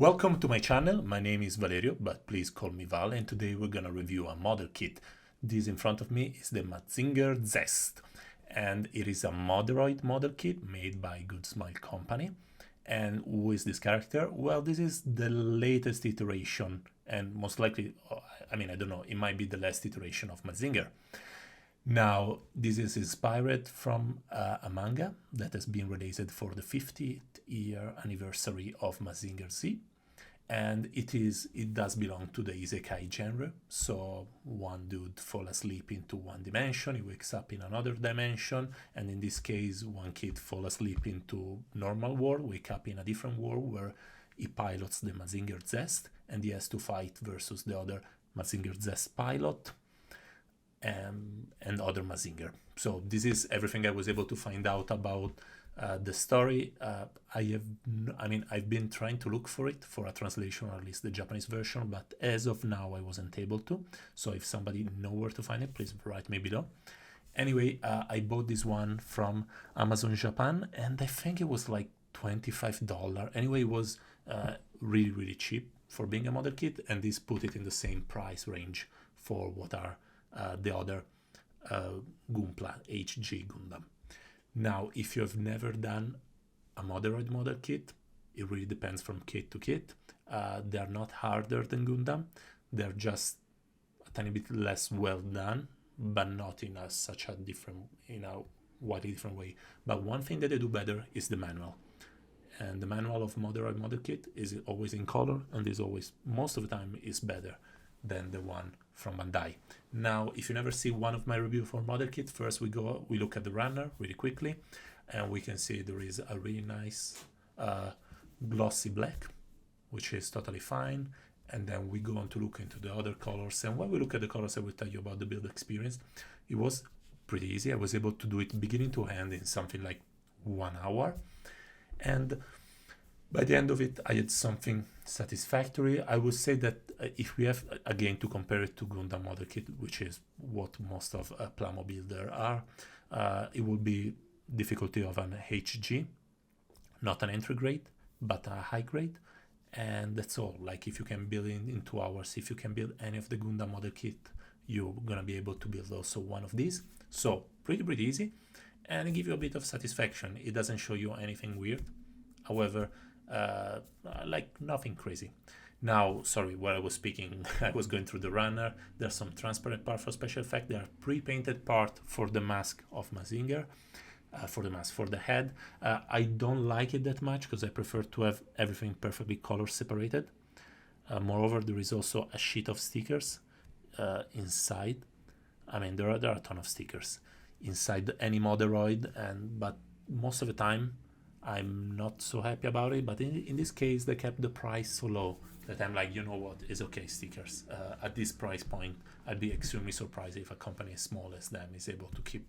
Welcome to my channel. My name is Valerio, but please call me Val, and today we're gonna review a model kit. This in front of me is the Mazinger Zest, and it is a Moderoid model kit made by Good Smile Company. And who is this character? Well, this is the latest iteration, and most likely, I don't know, it might be the last iteration of Mazinger. Now, this is inspired from a manga that has been released for the 50th year anniversary of Mazinger Zest, and it does belong to the isekai genre. So one dude falls asleep into one dimension, he wakes up in another dimension, and in this case, one kid falls asleep into normal world, wake up in a different world where he pilots the Mazinger Zest, and he has to fight versus the other Mazinger Zest pilot and other Mazinger. So this is everything I was able to find out about the story. I've been trying to look for it for a translation, or at least the Japanese version, but as of now I wasn't able to. So if somebody knows where to find it, please write me below. Anyway, I bought this one from Amazon Japan, and I think it was like $25. Anyway, it was really cheap for being a model kit, and this put it in the same price range for what are the other Gunpla HG Gundam. Now, if you have never done a Moderoid model kit, it really depends from kit to kit. They are not harder than Gundam. They're just a tiny bit less well done, but not in a widely different way. But one thing that they do better is the manual. And the manual of Moderoid model kit is always in color, and is always, most of the time, is better than the one from Bandai. Now, if you never see one of my review for model kit, first we look at the runner really quickly, and we can see there is a really nice glossy black, which is totally fine. And then we go on to look into the other colors, and when we look at the colors, I will tell you about the build experience. It was pretty easy. I was able to do it beginning to end in something like 1 hour, and by the end of it, I had something satisfactory. I would say that if we have, again, to compare it to Gundam Model Kit, which is what most of Plamo Builder are, it will be difficulty of an HG, not an entry grade, but a high grade. And that's all. Like, if you can build in 2 hours, if you can build any of the Gundam Model Kit, you're gonna be able to build also one of these. So pretty easy, and it gives you a bit of satisfaction. It doesn't show you anything weird. However, like nothing crazy. Now, sorry, while I was speaking, I was going through the runner. There's some transparent part for special effect. There are pre-painted part for the mask of Mazinger, for the head. I don't like it that much because I prefer to have everything perfectly color separated. Moreover, there is also a sheet of stickers inside. There are a ton of stickers inside any Moderoid, but most of the time I'm not so happy about it. But in this case, they kept the price so low that I'm like, you know what, it's okay, stickers. At this price point, I'd be extremely surprised if a company as small as them is able to keep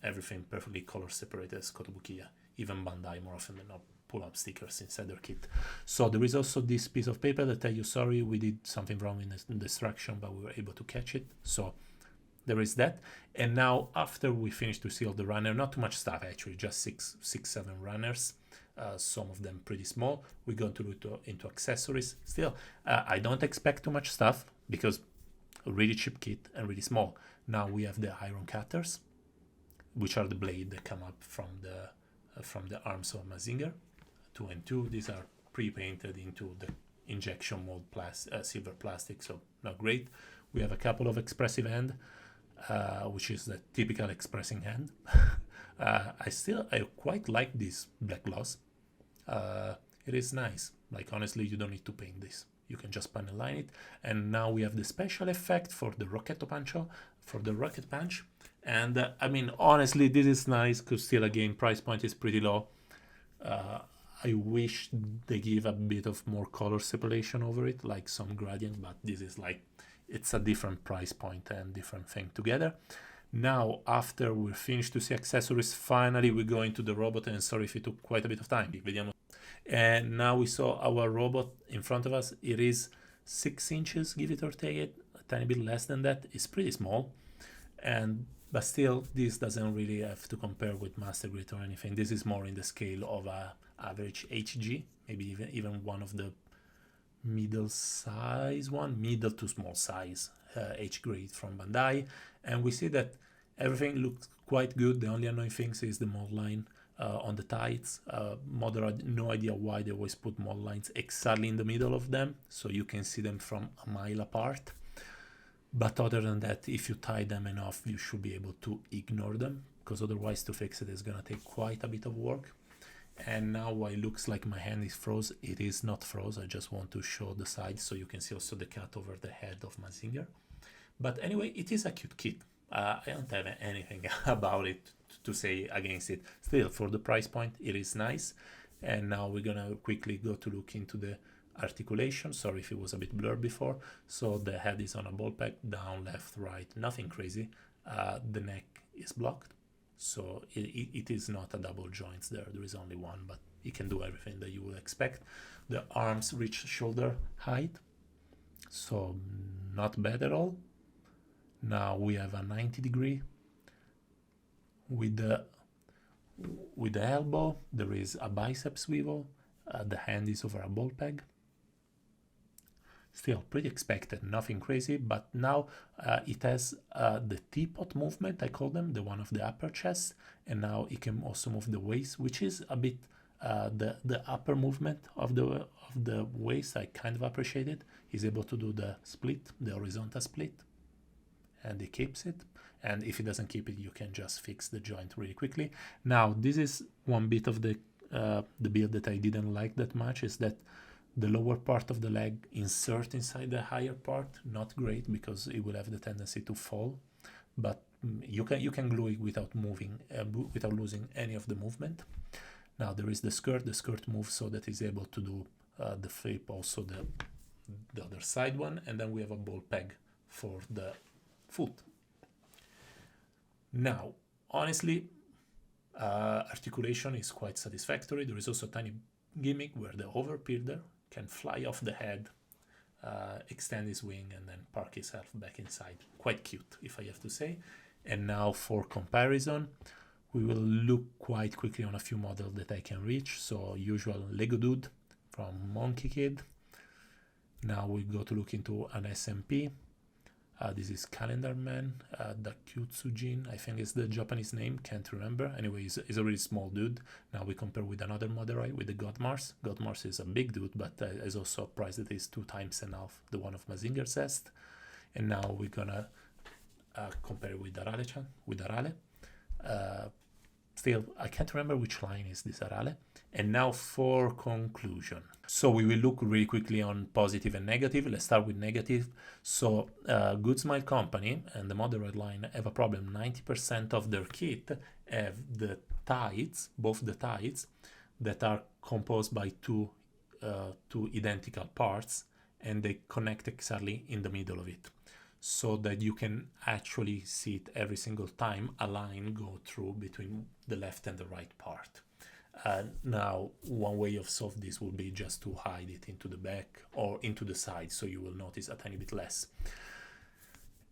everything perfectly color separated as Kotobukiya. Even Bandai more often than not pull up stickers inside their kit. So there is also this piece of paper that tell you, sorry, we did something wrong in the instruction, but we were able to catch it. So there is that. And now, after we finish to seal the runner, not too much stuff actually, just six, 7 runners, some of them pretty small. We go into accessories. Still, I don't expect too much stuff because a really cheap kit and really small. Now we have the iron cutters, which are the blade that come up from the arms of Mazinger 2 and 2. These are pre-painted into the injection mold silver plastic, so not great. We have a couple of expressive hand, which is the typical expressing hand. I quite like this black gloss. It is nice. Like, honestly, you don't need to paint this. You can just panel line it. And now we have the special effect for the rocket punch. And honestly, this is nice because still, again, price point is pretty low. I wish they give a bit of more color separation over it, like some gradient, but this is like, it's a different price point and different thing together. Now, after we're finished to see accessories, finally we go into the robot, and sorry if it took quite a bit of time. And now we saw our robot in front of us. It is 6 inches, give it or take it, a tiny bit less than that. It's pretty small, but still, this doesn't really have to compare with Master Grid or anything. This is more in the scale of a average HG, maybe even one of the middle size one, middle to small size H grade from Bandai. And we see that everything looks quite good. The only annoying thing is the mold line on the tights. Moderoid, no idea why they always put mold lines exactly in the middle of them, so you can see them from a mile apart. But other than that, if you tie them enough, you should be able to ignore them, because otherwise to fix it is gonna take quite a bit of work. And now while it looks like my hand is froze, it is not froze. I just want to show the sides so you can see also the cut over the head of Mazinger. But anyway, it is a cute kit. I don't have anything about it to say against it. Still, for the price point, it is nice. And now we're gonna quickly go to look into the articulation. Sorry if it was a bit blurred before. So the head is on a ball peg, down, left, right, nothing crazy. The neck is blocked, so it is not a double joints there. There is only one, but it can do everything that you would expect. The arms reach shoulder height, so not bad at all. Now we have a 90-degree with the elbow. There is a bicep swivel. The hand is over a ball peg. Still pretty expected, nothing crazy, but now it has the teapot movement, I call them, the one of the upper chest, and now it can also move the waist, which is a bit the upper movement of the waist. I kind of appreciate it. He's able to do the split, the horizontal split, and he keeps it. And if he doesn't keep it, you can just fix the joint really quickly. Now, this is one bit of the build that I didn't like that much, is that the lower part of the leg insert inside the higher part. Not great, because it will have the tendency to fall, but you can glue it without moving, without losing any of the movement. Now there is the skirt. The skirt moves so that it's able to do the flip, also the other side one, and then we have a ball peg for the foot. Now, honestly, articulation is quite satisfactory. There is also a tiny gimmick where the overbuilder can fly off the head, extend his wing, and then park himself back inside. Quite cute, if I have to say. And now for comparison, we will look quite quickly on a few models that I can reach. So usual Lego Dude from Monkey Kid. Now we go to look into an SMP. This is Calendar Man, Dakyutsujin, I think is the Japanese name, can't remember. Anyway, he's a really small dude. Now we compare with another Moderoid, with the Godmars. Godmars is a big dude, but is also a price that is 2 times and a half the one of Mazinger Zest. And now we're gonna compare with Arale-chan, with Arale. Still, I can't remember which line is this Arale. And now for conclusion. So we will look really quickly on positive and negative. Let's start with negative. So Good Smile Company and the Moderoid line have a problem. 90% of their kit have the tights, both the tights, that are composed by two identical parts, and they connect exactly in the middle of it, so that you can actually see it every single time a line go through between the left and the right part. Now, one way of solve this will be just to hide it into the back or into the side, so you will notice a tiny bit less.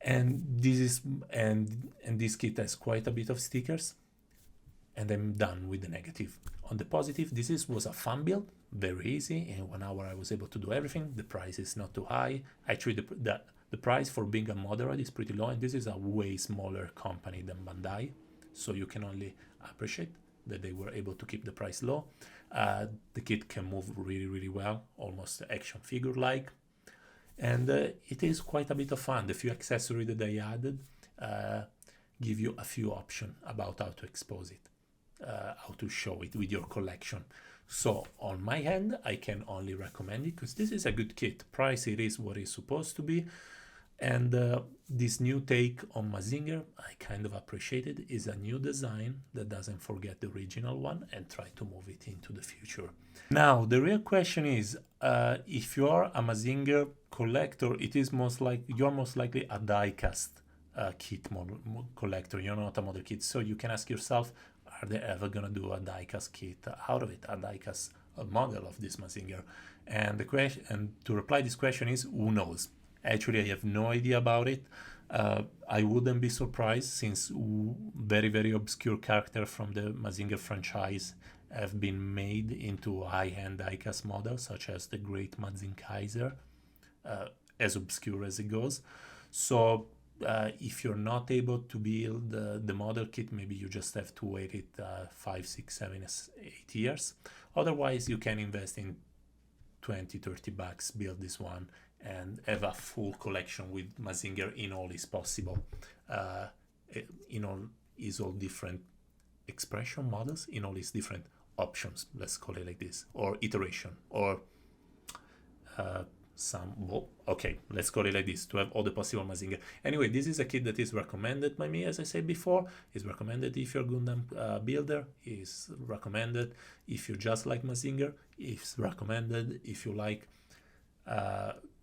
And this kit has quite a bit of stickers. And I'm done with the negative. On the positive, this was a fun build, very easy. In 1 hour, I was able to do everything. The price is not too high. Actually, the price for being a Moderoid is pretty low, and this is a way smaller company than Bandai, so you can only appreciate that they were able to keep the price low. The kit can move really, really well, almost action figure-like, and it is quite a bit of fun. The few accessories that I added give you a few options about how to expose it, how to show it with your collection. So on my end, I can only recommend it because this is a good kit. Price, it is what it's supposed to be. And this new take on Mazinger, I kind of appreciate it. Is a new design that doesn't forget the original one and try to move it into the future. Now, the real question is, if you are a Mazinger collector, you're most likely a die-cast kit collector. You're not a model kit, so you can ask yourself, are they ever gonna do a die-cast kit out of it, a die-cast model of this Mazinger? And the question, and to reply this question is, who knows? Actually, I have no idea about it. I wouldn't be surprised, since very, very obscure character from the Mazinger franchise have been made into high-end diecast models, such as the Great Mazinger, as obscure as it goes. So if you're not able to build the model kit, maybe you just have to wait it 5, 6, 7, 8 years. Otherwise, you can invest in 20, 30 bucks, build this one, and have a full collection with Mazinger in all his possible, in all his all different expression models, in all his different options, let's call it like this, or iteration, or okay, let's call it like this, to have all the possible Mazinger. Anyway, this is a kit that is recommended by me, as I said before. It's recommended if you're a Gundam builder. It's recommended if you just like Mazinger. It's recommended if you like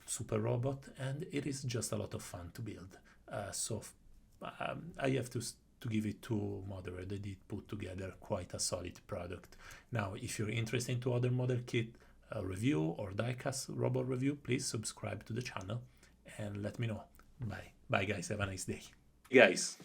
Super Robot, and it is just a lot of fun to build. I have to give it to Moderoid. They did put together quite a solid product. Now, if you're interested into other model kit review or diecast robot review, please subscribe to the channel and let me know. Bye guys, have a nice day. Guys,